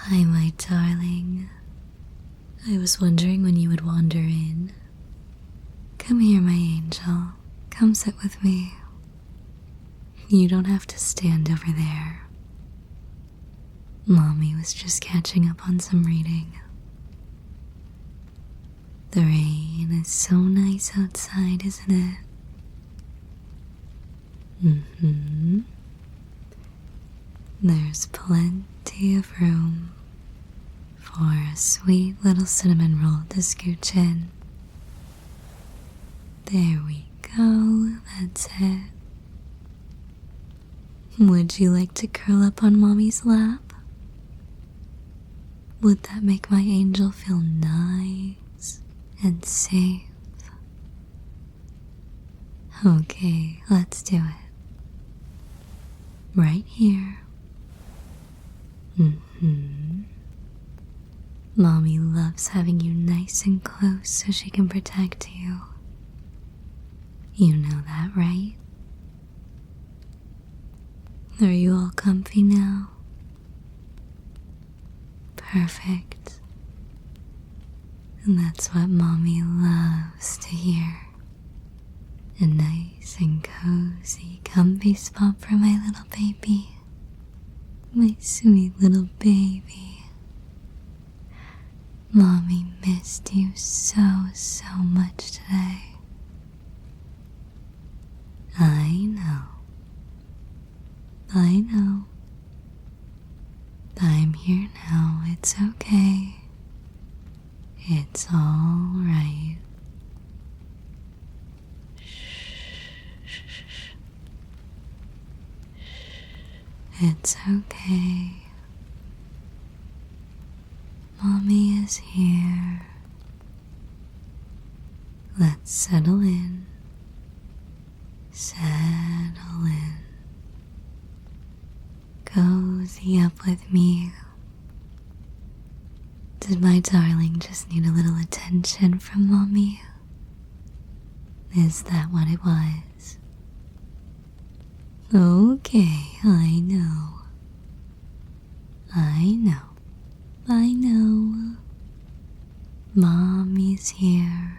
Hi, my darling. I was wondering when you would wander in. Come here, my angel. Come sit with me. You don't have to stand over there. Mommy was just catching up on some reading. The rain is so nice outside, isn't it? There's plenty of room for a sweet little cinnamon roll to scooch in. There we go, that's it. Would you like to curl up on Mommy's lap? Would that make my angel feel nice and safe? Okay, let's do it. Right here. Mommy loves having you nice and close so she can protect you. You know that, right? Are you all comfy now? Perfect. And that's what Mommy loves to hear. A nice and cozy, comfy spot for my little baby. My sweet little baby. Mommy missed you so much today. I know. I'm here now, it's okay. It's all right. Shh. It's okay. Mommy is here. Let's settle in. Settle in. Cozy up with me. Did my darling just need a little attention from Mommy? Is that what it was? Okay, I know. Mommy's here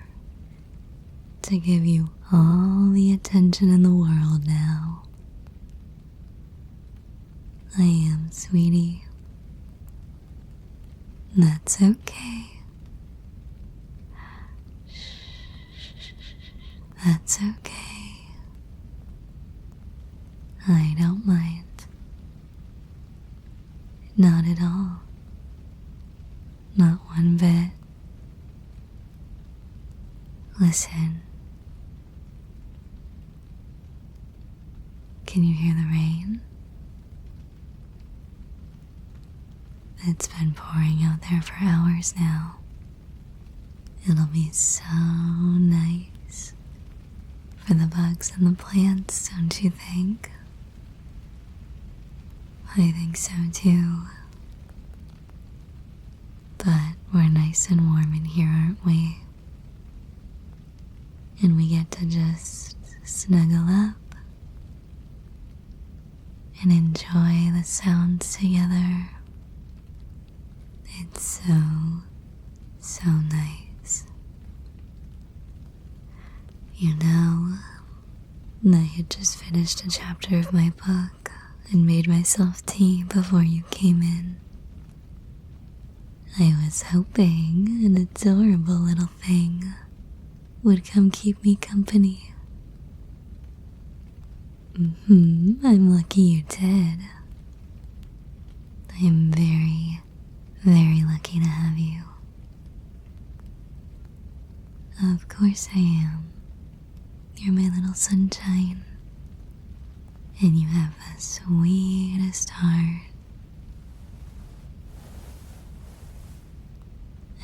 to give you all the attention in the world now. I am, sweetie. That's okay. That's okay. I don't mind. Not at all. Not one bit. Listen. Can you hear the rain? It's been pouring out there for hours now. It'll be so nice for the bugs and the plants, don't you think? I think so too. But we're nice and warm in here, aren't we? And we get to just snuggle up and enjoy the sounds together. It's so nice. You know, I had just finished a chapter of my book and made myself tea before you came in. I was hoping an adorable little thing would come keep me company. I'm lucky you did. I am very lucky to have you. Of course I am. You're my little sunshine. And you have the sweetest heart.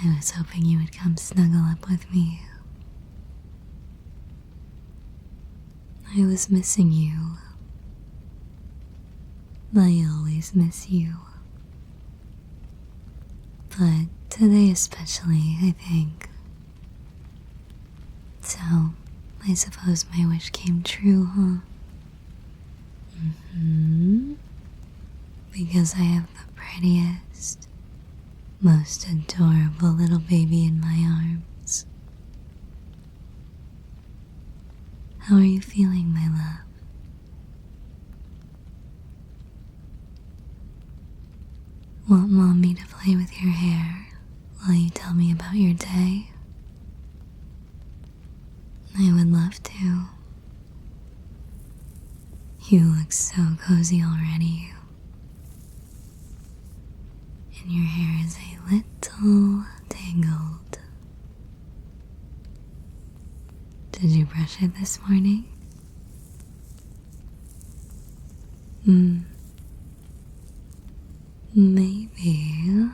I was hoping you would come snuggle up with me. I was missing you. I always miss you. But today especially, I think. So, I suppose my wish came true, huh? Because I have the prettiest, most adorable little baby in my arms. How are you feeling, my love? Want mommy to play with your hair while you tell me about your day? I would love to. You look so cozy already. And your hair is a little tangled. Did you brush it this morning? Maybe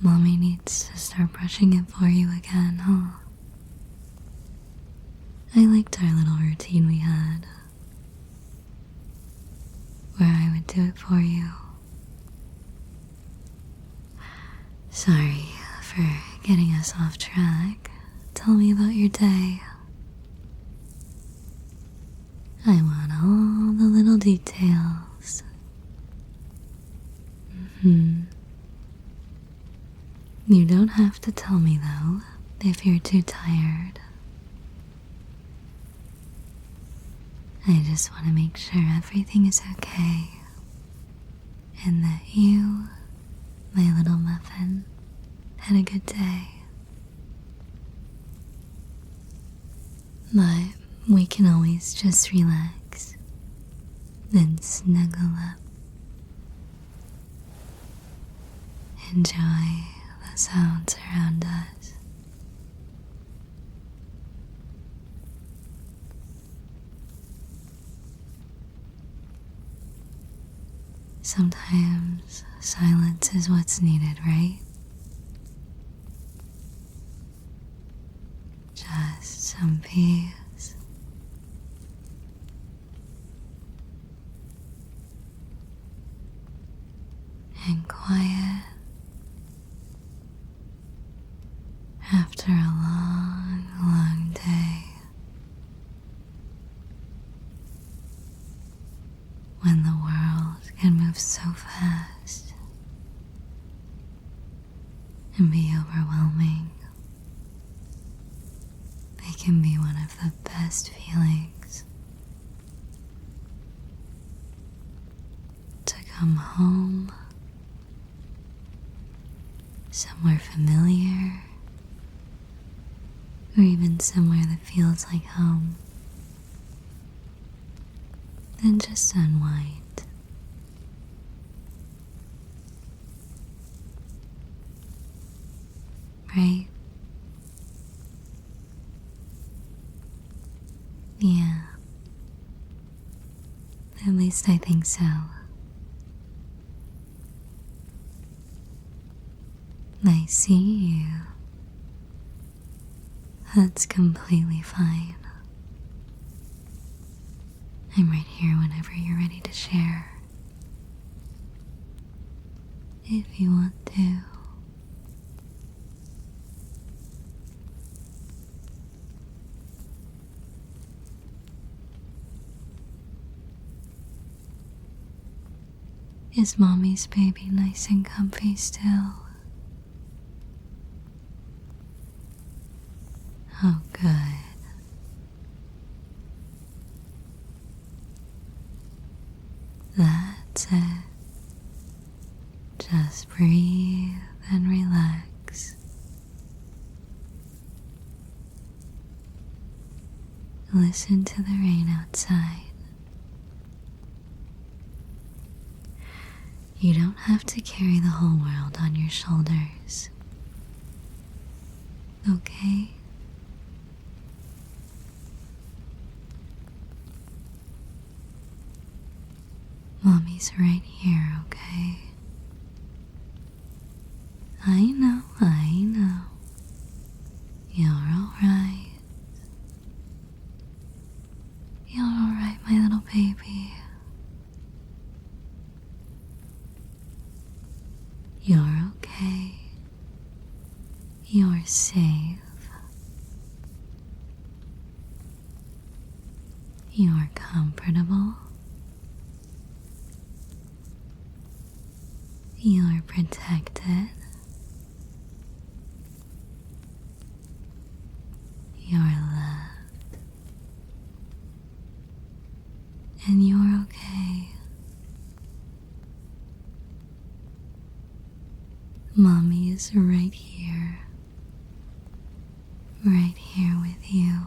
mommy needs to start brushing it for you again, huh? I liked our little routine we had, where I would do it for you. Sorry for getting us off track. Tell me about your day. I want all the little details. You don't have to tell me though, if you're too tired. I just want to make sure everything is okay, and that you, my little muffin, had a good day. But we can always just relax, then snuggle up. Enjoy the sounds around us. Sometimes silence is what's needed, right? Just some peace. And quiet after a long, long day. When the world can move so fast and be overwhelming, they can be one of the best feelings. To come home, somewhere familiar, or even somewhere that feels like home. Then just unwind. Right? Yeah. At least I think so. I see you. That's completely fine. I'm right here whenever you're ready to share. If you want to. Is mommy's baby nice and comfy still? Oh, good. That's it. Just breathe and relax. Listen to the rain outside. You don't have to carry the whole world on your shoulders. Okay? Mommy's right here, okay? I know. You're alright. You're alright, my little baby. You're okay. You're safe. You're comfortable. You're protected. You're loved. And you're okay. Mommy is right here with you.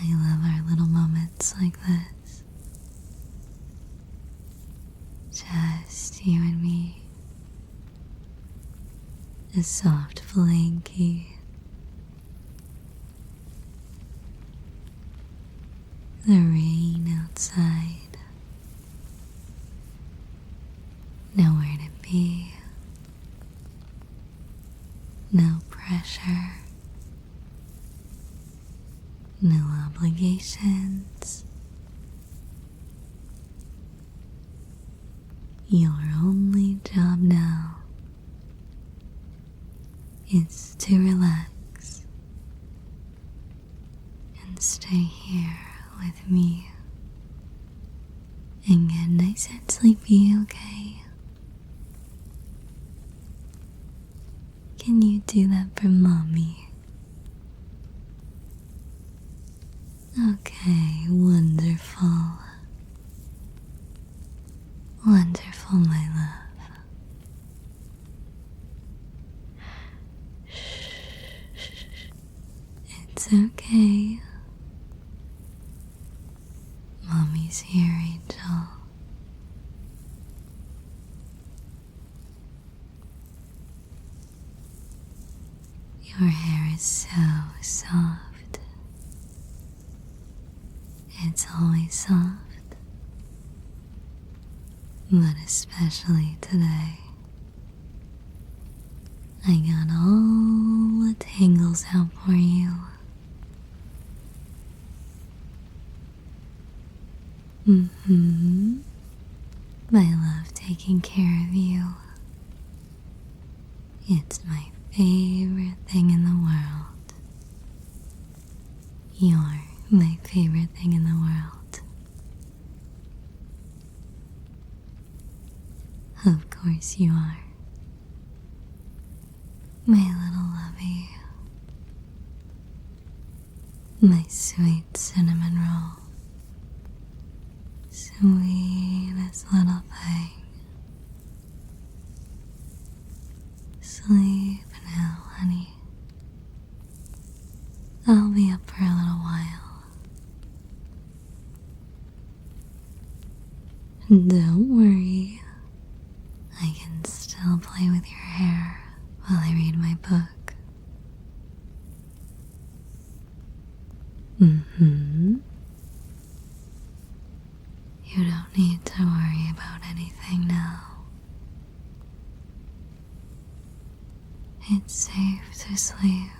I love our little moments like this. Just you and me. A soft blankie. The rain outside. Nowhere to be. No pressure. No obligations. Your only job now is to relax and stay here with me and get nice and sleepy, okay? Can you do that for Mommy? Okay, wonderful. Wonderful, my love. It's okay. Mommy's here, Angel. Your hair is so soft. It's always soft, but especially today. I got all the tangles out for you. I love taking care of you. It's my favorite thing in the world. You're my favorite thing in the world. Of course you are. My little lovey. My sweet cinnamon roll. Sweetest little thing. Sleep now, honey. I'll be up for a little while. Don't worry. I can still play with your hair while I read my book. You don't need to worry about anything now. It's safe to sleep.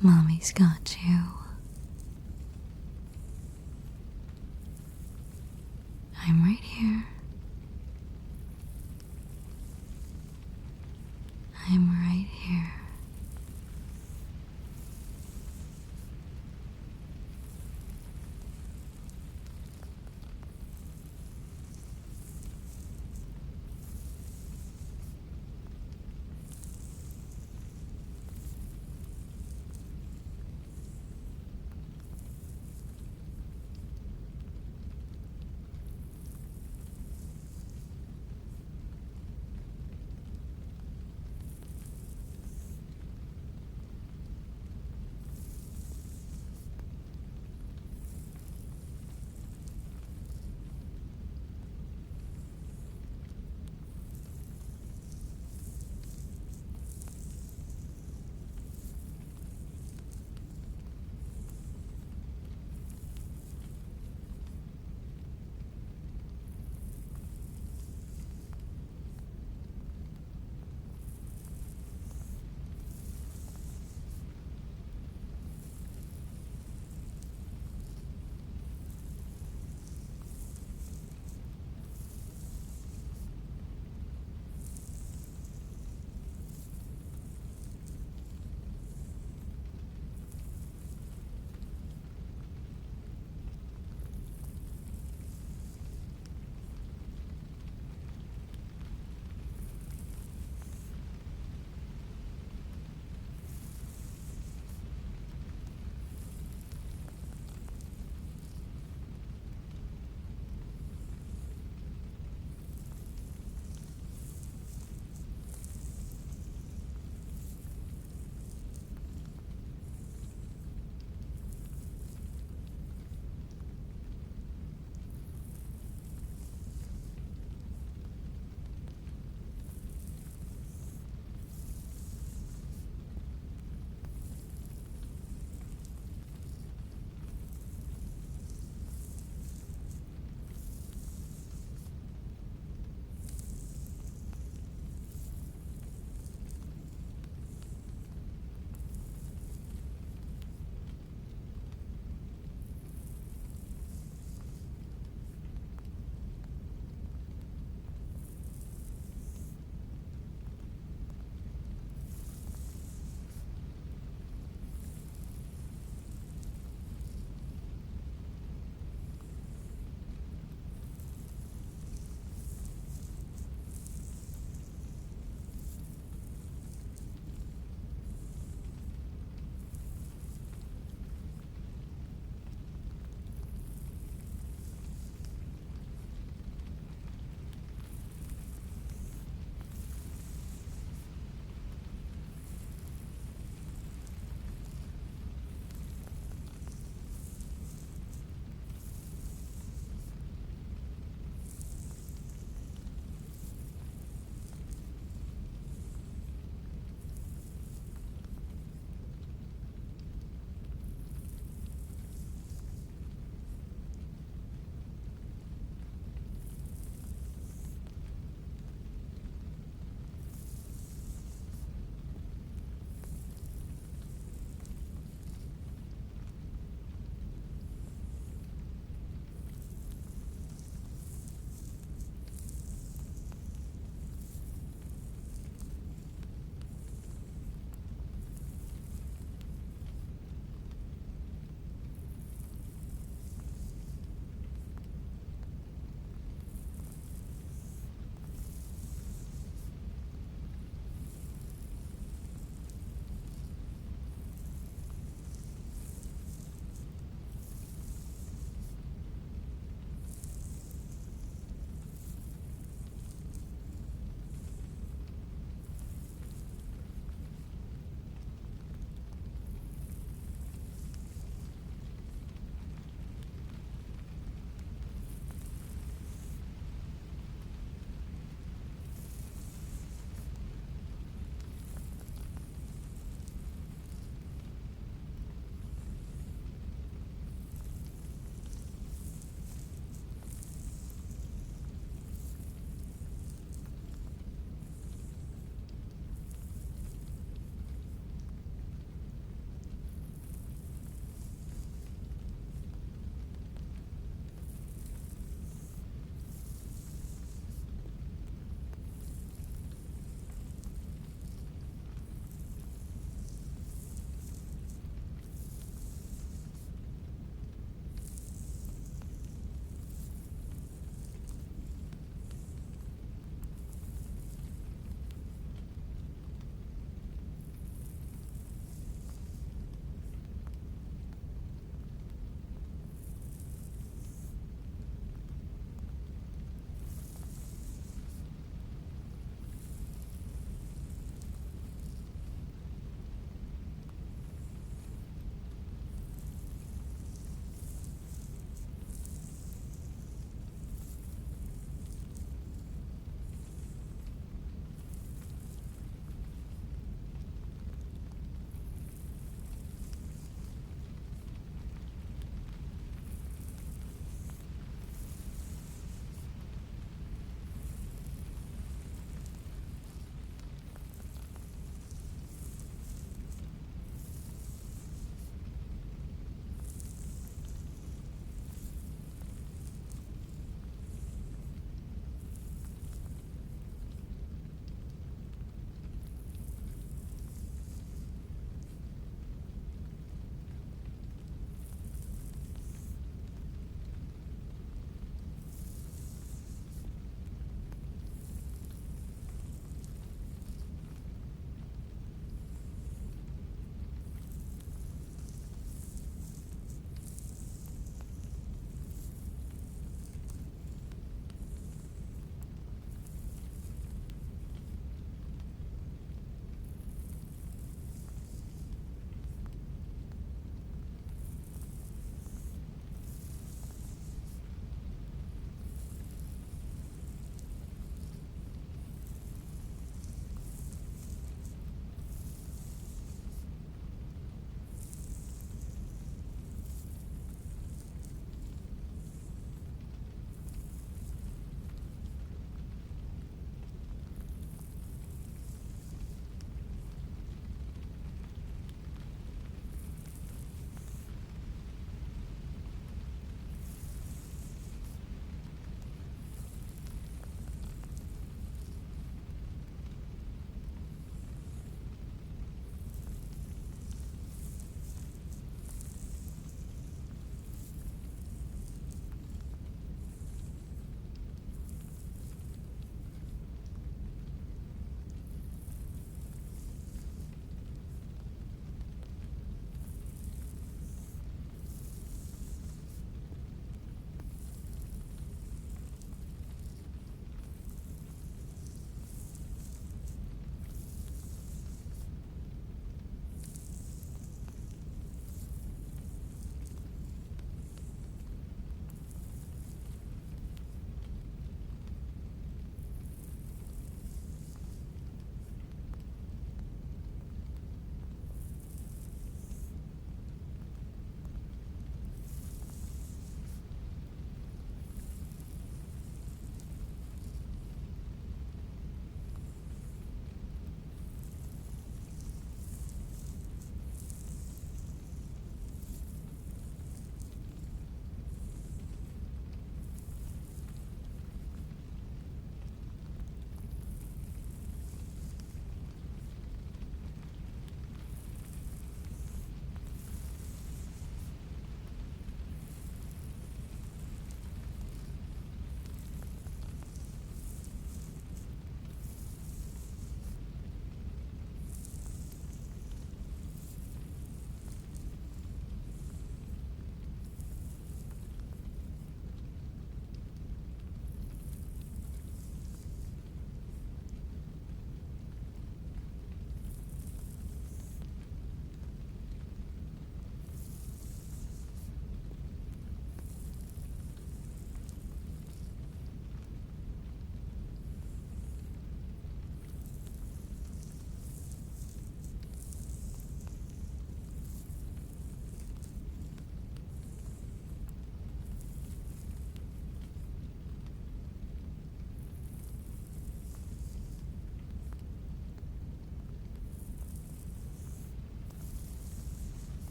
Mommy's got you. I'm right here.